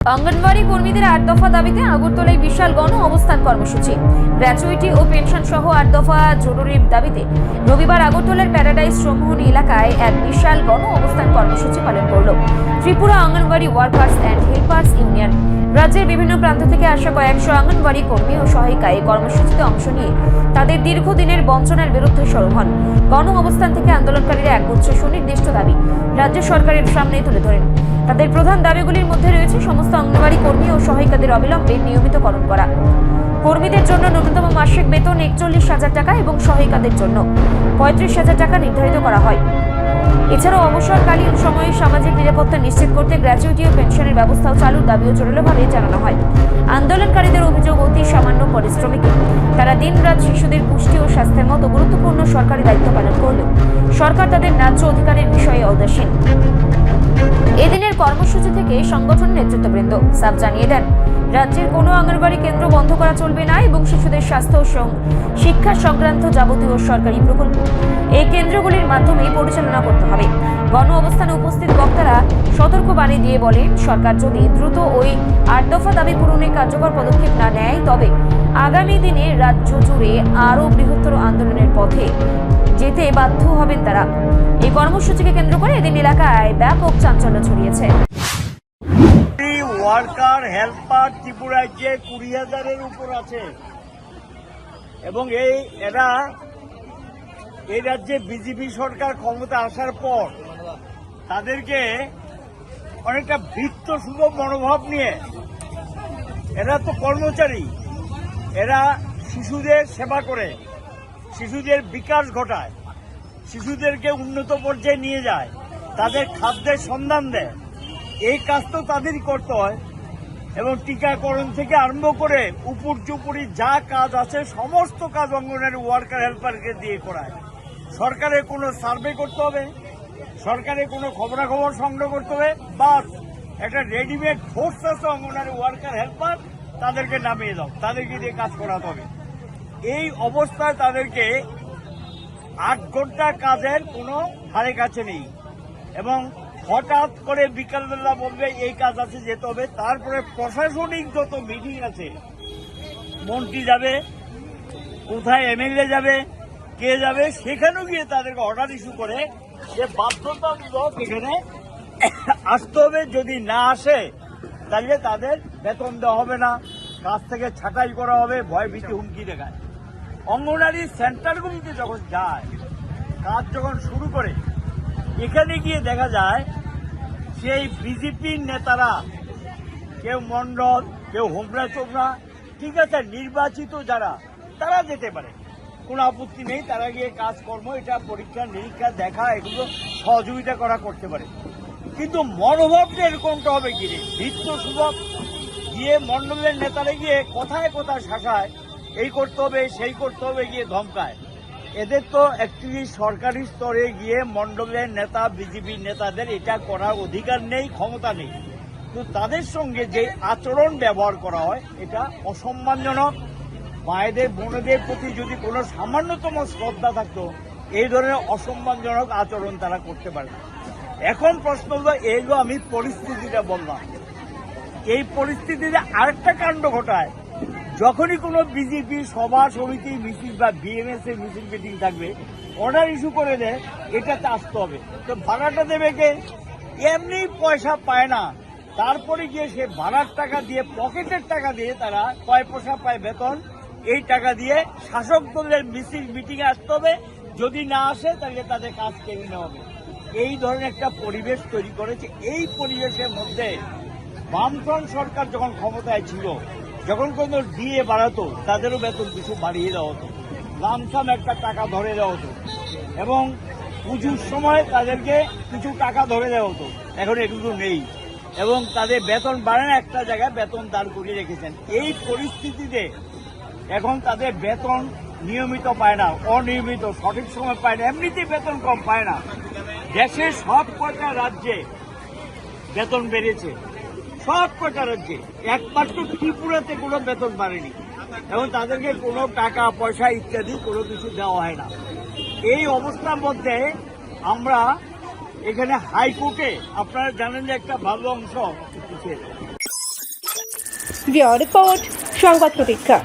অঙ্গনওয়াড়ি কর্মীদের 8 দফা দাবিতে আগরতলায় বিশাল গণ অবস্থান কর্মসূচি। গ্র্যাচুইটি ও পেনশন সহ 8 দফা জরুরি দাবিতে রবিবার আগরতলার প্যারাডাইস শ্রমহনী এলাকায় এক বিশাল গণ অবস্থান কর্মসূচি পালন করল Tripura anganwadi workers and helpers union. রাজ্যের বিভিন্ন প্রান্ত থেকে আসা কয়েকশো অঙ্গনওয়াড়ি কর্মী ও সহায়িকা এই কর্মসূচিতে অংশ নিয়ে তাদের দীর্ঘদিনের বঞ্চনার বিরুদ্ধে সরব হন। গণ অবস্থান থেকে আন্দোলনকারীরা একগুচ্ছ সুনির্দিষ্ট দাবি রাজ্য সরকারের সামনে তুলে ধরেন। তাদের প্রধান দাবিগুলির মধ্যে রয়েছে সমস্ত অঙ্গনওয়াড়ি কর্মী ও সহায়িকাদের অবিলম্বে নিয়মিতকরণ করা, কর্মীদের জন্য ন্যূনতম মাসিক বেতন 41,000 টাকা এবং সহায়িকাদের জন্য 35,000 টাকা নির্ধারিত করা হয়। এছাড়াও অবসরকালীন সময়ে সামাজিক নিরাপত্তা নিশ্চিত করতে গ্র্যাচুইটি ও পেনশনের ব্যবস্থাও চালুর দাবিও জোরালোভাবে জানানো হয়। আন্দোলনকারীদের অভিযোগ, অতি সামান্য পরিশ্রমিকে তারা দিনরাত শিশুদের পুষ্টি ও স্বাস্থ্যের মতো গুরুত্বপূর্ণ সরকারি দায়িত্ব পালন করলেও সরকার তাদের ন্যায্য অধিকারের বিষয়ে উদাসীন। এদিনের কর্মসূচি থেকে সংগঠন নেতৃত্ববৃন্দ সাফ জানিয়ে দেন, রাজ্যের কোনো অঙ্গনওয়াড়ি কেন্দ্র বন্ধ করা চলবে না এবং শিশুদের স্বাস্থ্য ও শিক্ষা সংক্রান্ত যাবতীয় সরকারি প্রকল্প এই কেন্দ্রগুলির মাধ্যমে পরিচালনা করতে হবে। গণ অবস্থানে উপস্থিত বক্তারা সতর্কবাণী দিয়ে বলেন, সরকার যদি দ্রুত ওই 8 দফা দাবি পূরণে কার্যকর পদক্ষেপ না নেয় তবে আগামী দিনে রাজ্য জুড়ে আরও বৃহত্তর আন্দোলনের পথে যেতে বাধ্য হবেন তারা। এই কর্মসূচিকে কেন্দ্র করে এদিন এলাকায় ব্যাপক চাঞ্চল্য ছড়িয়েছে। ওয়ার্কার হেল্পার ত্রিপুরায় যে 20,000-এর উপর আছে এবং এই রাজ্যে বিজেপি সরকার ক্ষমতা আসার পর তাদেরকে অনেকটা বৃত্তশুভ মনোভাব নিয়ে, এরা তো কর্মচারী, এরা শিশুদের সেবা করে, শিশুদের বিকাশ ঘটায়, শিশুদেরকে উন্নত পর্যায়ে নিয়ে যায়, তাদের খাদ্যের সন্ধান দেয়। এই কাজ তো তাদেরই করতে হয় এবং টিকাকরণ থেকে আরম্ভ করে উপরি যা কাজ আছে সমস্ত কাজ অঙ্গনওয়াড়ি ওয়ার্কার হেল্পারকে দিয়ে করায়। সরকারের কোনো সার্ভে করতে হবে, সরকারের কোনো খবরাখবর সংগ্রহ করতে হবে, বাস একটা রেডিমেড ফোর্স আছে অঙ্গনওয়াড়ি ওয়ার্কার হেল্পার, তাদেরকে নামিয়ে দাও, তাদেরকে দিয়ে কাজ করাতে হবে। এই অবস্থায় তাদেরকে 8 ঘন্টা কাজের কোনো ধারে কাছে নেই এবং হঠাৎ করে বিকালবেলা বলবে এই কাজ আছে যেতে হবে। তারপরে প্রশাসনিক যত মিটিং আছে, মন্ত্রী যাবে, কোথায় এমএলএ যাবে, কে যাবে, সেখানেও গিয়ে তাদেরকে অর্ডার ইস্যু করে যে বাধ্যতামূলক এখানে আসতে হবে। যদি না আসে তাহলে তাদের বেতন দেওয়া হবে না, কাজ থেকে ছাঁটাই করা হবে, ভয় ভীতি হুমকি দেখায়। অঙ্গনওয়াড়ি সেন্টারগুলিতে যখন যায়, কাজ যখন শুরু করে, এখানে গিয়ে দেখা যায় সেই বিজেপির নেতারা, কেউ মন্ডল, কেউ হোমরা চোমরা, ঠিক আছে, নির্বাচিত যারা, তারা যেতে পারে, কোনো আপত্তি নেই, তারা গিয়ে কাজকর্ম, এটা পরীক্ষা নিরীক্ষা দেখা, এগুলো সহযোগিতা করতে পারে। কিন্তু মনোভাবটা এরকমটা হবে কি রে, ভিত্ত সুভব গিয়ে মন্ডলের নেতারা গিয়ে কোথায় কোথায় শাসায়, এই করতে হবে সেই করতে হবে, গিয়ে ধমকায়। এদের তো অ্যাকচুয়ালি সরকারি স্তরে গিয়ে মন্ডলের নেতা, বিজেপি নেতাদের এটা করার অধিকার নেই, ক্ষমতা নেই। তো তাদের সঙ্গে যে আচরণ ব্যবহার করা হয় এটা অসম্মানজনক। মায়েদের বোনেদের প্রতি যদি কোনো সামান্যতম শ্রদ্ধা থাকতো, এই ধরনের অসম্মানজনক আচরণ তারা করতে পারে না। এখন প্রশ্ন হলো, এইগুলো আমি পরিস্থিতিটা বললাম, এই পরিস্থিতিতে আরেকটা কাণ্ড ঘটায়, যখনই কোনো বিজেপি সভা সমিতি মিছিল বা বিএমএস এর মিছিল মিটিং থাকবে, অর্ডার ইস্যু করে দেয় এটাতে আসতে হবে, তো ভাড়াটা দেবে কে? এমনি পয়সা পায় না, তারপরে গিয়ে সে ভাড়ার টাকা দিয়ে, পকেটের টাকা দিয়ে তারা কয় পয়সা পায় বেতন, এই টাকা দিয়ে শাসক দলের মিছিল মিটিংয়ে আসতে হবে। যদি না আসে তাহলে তাদের কাজ কেড়ে নেওয়া হবে। এই ধরনের একটা পরিবেশ তৈরি করেছে। এই পরিবেশের মধ্যে বামফ্রন্ট সরকার যখন ক্ষমতায় ছিল, যখন কোনো ডিএ বাড়াতো, তাদেরও বেতন কিছু বাড়িয়ে দেওয়া হতো, লামসাম একটা টাকা ধরে দেওয়া হতো এবং পুজোর সময় তাদেরকে কিছু টাকা ধরে দেওয়া হতো। এখন এগুলো নেই এবং তাদের বেতন বাড়ে না, একটা জায়গায় বেতন দাঁড় করিয়ে রেখেছেন। এই পরিস্থিতিতে এখন তাদের বেতন নিয়মিত পায় না, অনিয়মিত, সঠিক সময় পায় না, এমনিতেই বেতন কম পায় না। দেশের সব কয়টা রাজ্যে বেতন বেড়েছে, সব কয়টা রাজ্যে, একমাত্র ত্রিপুরাতে কোনো বেতন বাড়েনি এবং তাদেরকে কোনো টাকা পয়সা ইত্যাদি কোনো কিছু দেওয়া হয় না। এই অবস্থার মধ্যে আমরা এখানে হাইকোর্টে আপনারা জানেন যে একটা ভালো অংশ ব্যুরো রিপোর্ট, সংবাদ প্রতীক্ষা।